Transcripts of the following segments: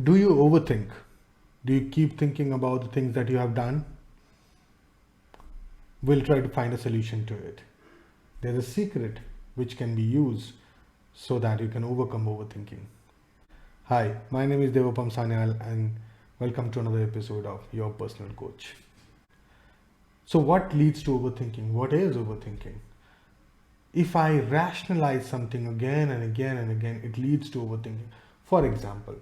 Do you overthink? Do you keep thinking about the things that you have done? We'll try to find a solution to it. There's a secret which can be used so that you can overcome overthinking. Hi, my name is Debopom Sanyal and welcome to another episode of Your Personal Coach. So what leads to overthinking? What is overthinking? If I rationalize something again and again and again, it leads to overthinking. For example,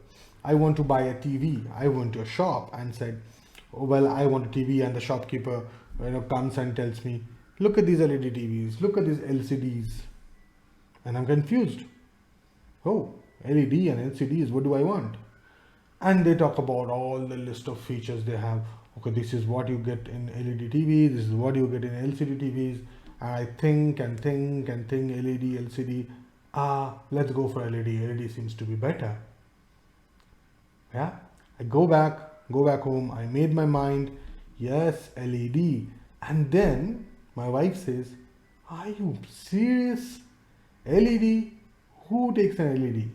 I want to buy a TV. I went to a shop and said, oh, well, I want a TV, and the shopkeeper comes and tells me, look at these LED TVs, look at these LCDs. And I'm confused. Oh, LED and LCDs, what do I want? And they talk about all the list of features they have. Okay, this is what you get in LED TVs, this is what you get in LCD TVs. And I think and think and think LED, LCD. Let's go for LED. LED seems to be better. Yeah, I go back home. I made my mind. Yes, LED. And then my wife says, "Are you serious? LED? Who takes an LED?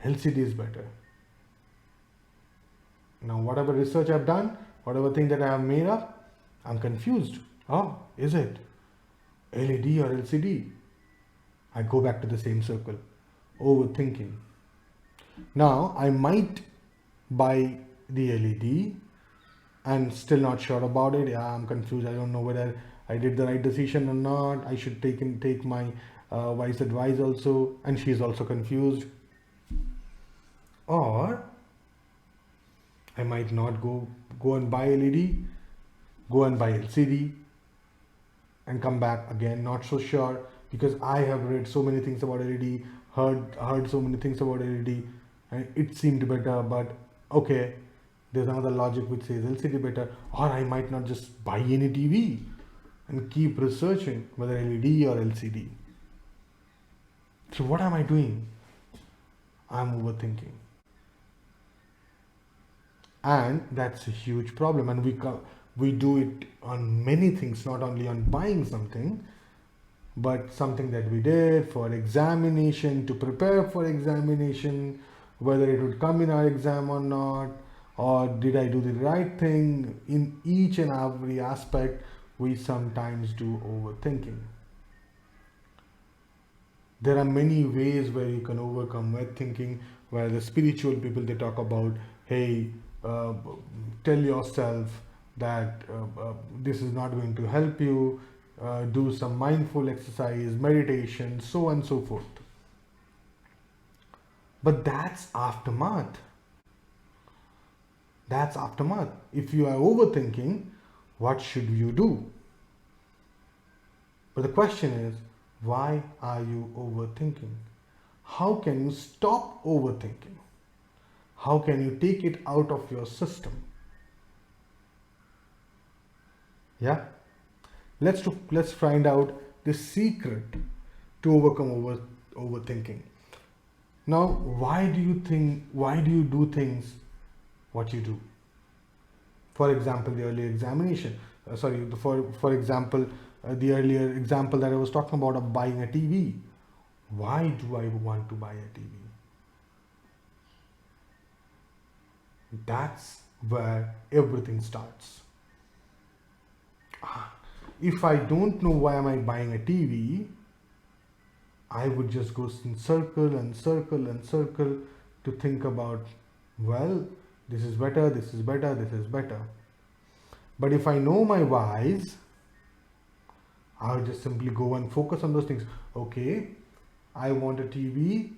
LCD is better." Now, whatever research I've done, whatever thing that I have made up, I'm confused. Oh, is it LED or LCD? I go back to the same circle, overthinking. Now, I might buy the LED and still not sure about it. Yeah, I'm confused. I don't know whether I did the right decision or not. I should take my wife's advice also, and she's also confused. Or I might not go and buy LED, go and buy LCD, and come back again not so sure because I have read so many things about LED, heard so many things about LED, and it seemed better. But okay, there's another logic which says LCD better, or I might not just buy any TV and keep researching whether LED or LCD. So what am I doing? I'm overthinking. And that's a huge problem, and we do it on many things, not only on buying something, but something that we did for examination, to prepare for examination, whether it would come in our exam or not, or did I do the right thing. In each and every aspect we sometimes do overthinking. There are many ways where you can overcome overthinking, where the spiritual people, they talk about, hey, tell yourself that this is not going to help you, do some mindful exercise, meditation, so on and so forth. But that's aftermath. That's aftermath. If you are overthinking, what should you do? But the question is, why are you overthinking? How can you stop overthinking? How can you take it out of your system? Yeah? Let's find out the secret to overcome overthinking. Now, why do you do things what you do? For example, the earlier examination. For example, the earlier example that I was talking about of buying a TV. Why do I want to buy a TV? That's where everything starts. If I don't know why am I buying a TV, I would just go in circle and circle and circle to think about, well, this is better, this is better, this is better. But if I know my whys, I'll just simply go and focus on those things. Okay, I want a TV.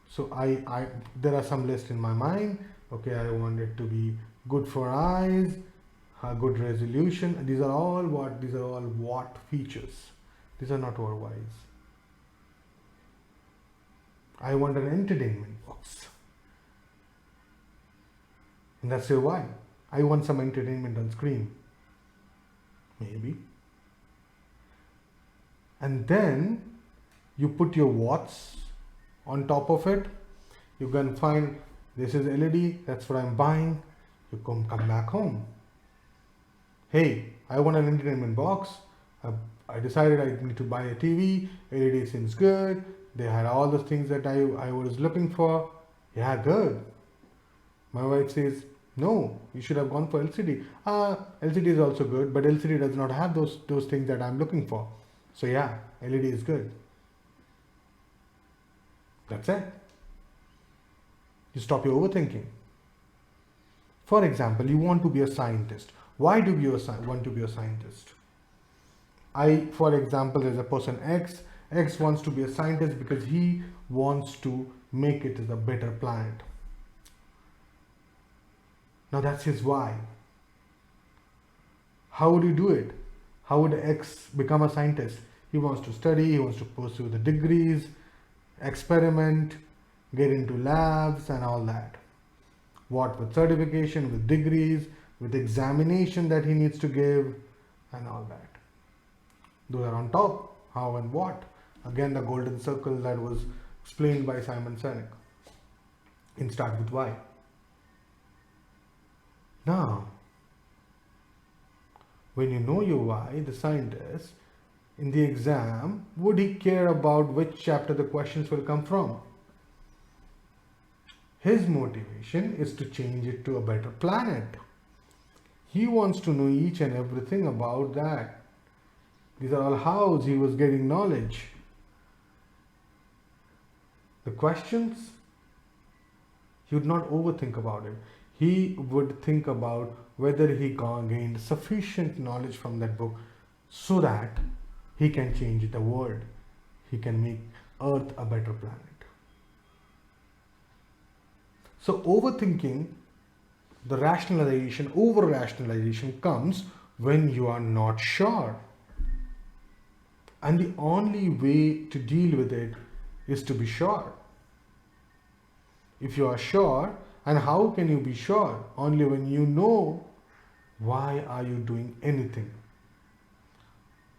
So I there are some lists in my mind. Okay, I want it to be good for eyes, good resolution. These are all what features. These are not our whys. I want an entertainment box. And that's your why. I want some entertainment on screen. Maybe. And then you put your what's on top of it. You can find this is LED, that's what I'm buying. You come back home. Hey, I want an entertainment box. I decided I need to buy a TV. LED seems good. They had all the things that I was looking for. Yeah, good. My wife says, no, you should have gone for LCD. LCD is also good, but LCD does not have those things that I'm looking for. So yeah, LED is good. That's it. You stop your overthinking. For example, you want to be a scientist. Why do you want to be a scientist? For example, there's a person X. X wants to be a scientist because he wants to make it as a better planet. Now that's his why. How would you do it? How would X become a scientist? He wants to study, he wants to pursue the degrees, experiment, get into labs and all that. What with certification, with degrees, with examination that he needs to give and all that. Those are on top. How and what? Again, the golden circle that was explained by Simon Sinek. In Start With Why. Now, when you know your why, the scientist, in the exam, would he care about which chapter the questions will come from? His motivation is to change it to a better planet. He wants to know each and everything about that. These are all hows he was getting knowledge. The questions, he would not overthink about it. He would think about whether he gained sufficient knowledge from that book so that he can change the world. He can make Earth a better planet. So overthinking, the rationalization, over-rationalization comes when you are not sure. And the only way to deal with it is to be sure. If you are sure, and how can you be sure? Only when you know why are you doing anything.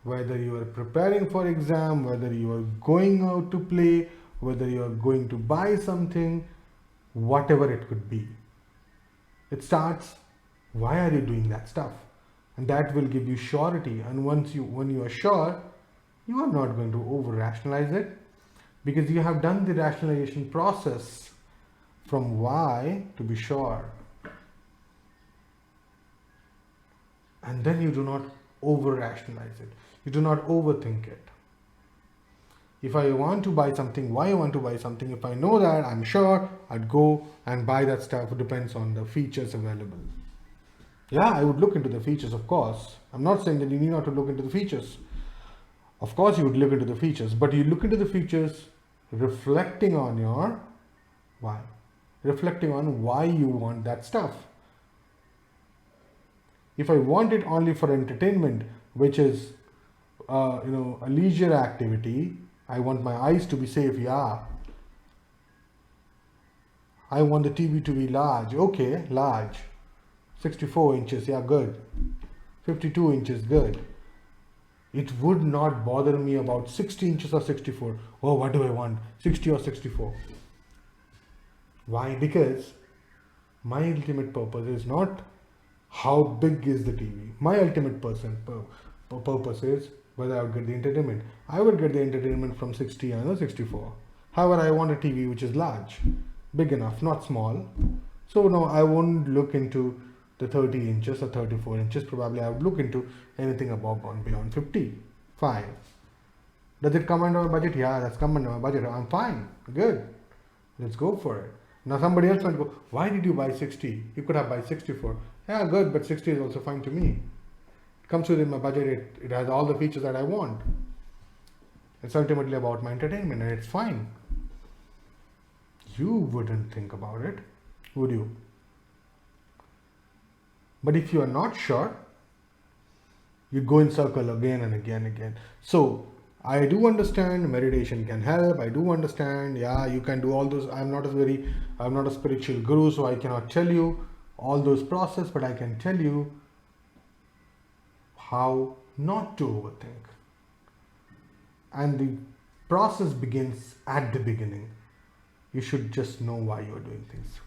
Whether you are preparing for exam, whether you are going out to play, whether you are going to buy something, whatever it could be. It starts, why are you doing that stuff? And that will give you surety. And when you are sure, you are not going to over-rationalize it because you have done the rationalization process from why to be sure. And then you do not over-rationalize it. You do not overthink it. If I want to buy something, why I want to buy something, if I know that, I'm sure, I'd go and buy that stuff. It depends on the features available. Yeah, I would look into the features, of course. I'm not saying that you need not to look into the features. Of course you would look into the features, but you look into the features reflecting on your why. Reflecting on why you want that stuff. If I want it only for entertainment, which is a leisure activity, I want my eyes to be safe, yeah. I want the TV to be large, okay, large. 64 inches, yeah, good. 52 inches, good. It would not bother me about 60 inches or 64. Oh, what do I want? 60 or 64? Why? Because my ultimate purpose is not how big is the TV. My ultimate purpose is whether I would get the entertainment. I would get the entertainment from 60 and 64. However, I want a TV which is large, big enough, not small. So no, I won't look into the 30 inches or 34 inches. Probably I would look into anything above and beyond 55. Does it come under my budget? Yeah, that's come under my budget. I'm fine. Good. Let's go for it. Now somebody else might go, why did you buy 60? You could have buy 64. Yeah, good, but 60 is also fine to me. It comes within my budget. It has all the features that I want. It's ultimately about my entertainment and it's fine. You wouldn't think about it, would you? But if you are not sure, you go in circle again and again and again. So I do understand meditation can help. I do understand, yeah, you can do all those. I'm not a spiritual guru, so I cannot tell you all those process, but I can tell you how not to overthink. And the process begins at the beginning. You should just know why you're doing things.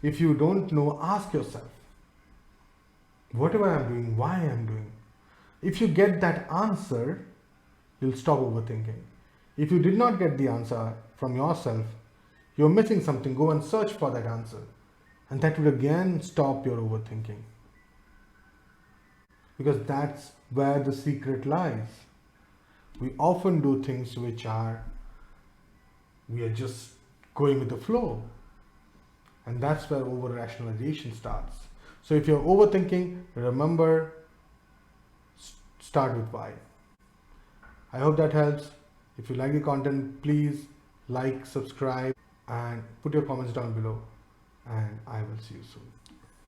If you don't know, ask yourself, whatever I'm doing, why I'm doing. If you get that answer, you'll stop overthinking. If you did not get the answer from yourself, you're missing something. Go and search for that answer And that would again stop your overthinking, because that's where the secret lies. We often do things we are just going with the flow, and that's where over rationalization starts. So if you're overthinking, remember, start with why. I hope that helps. If you like the content, please like, subscribe, and put your comments down below, and I will see you soon.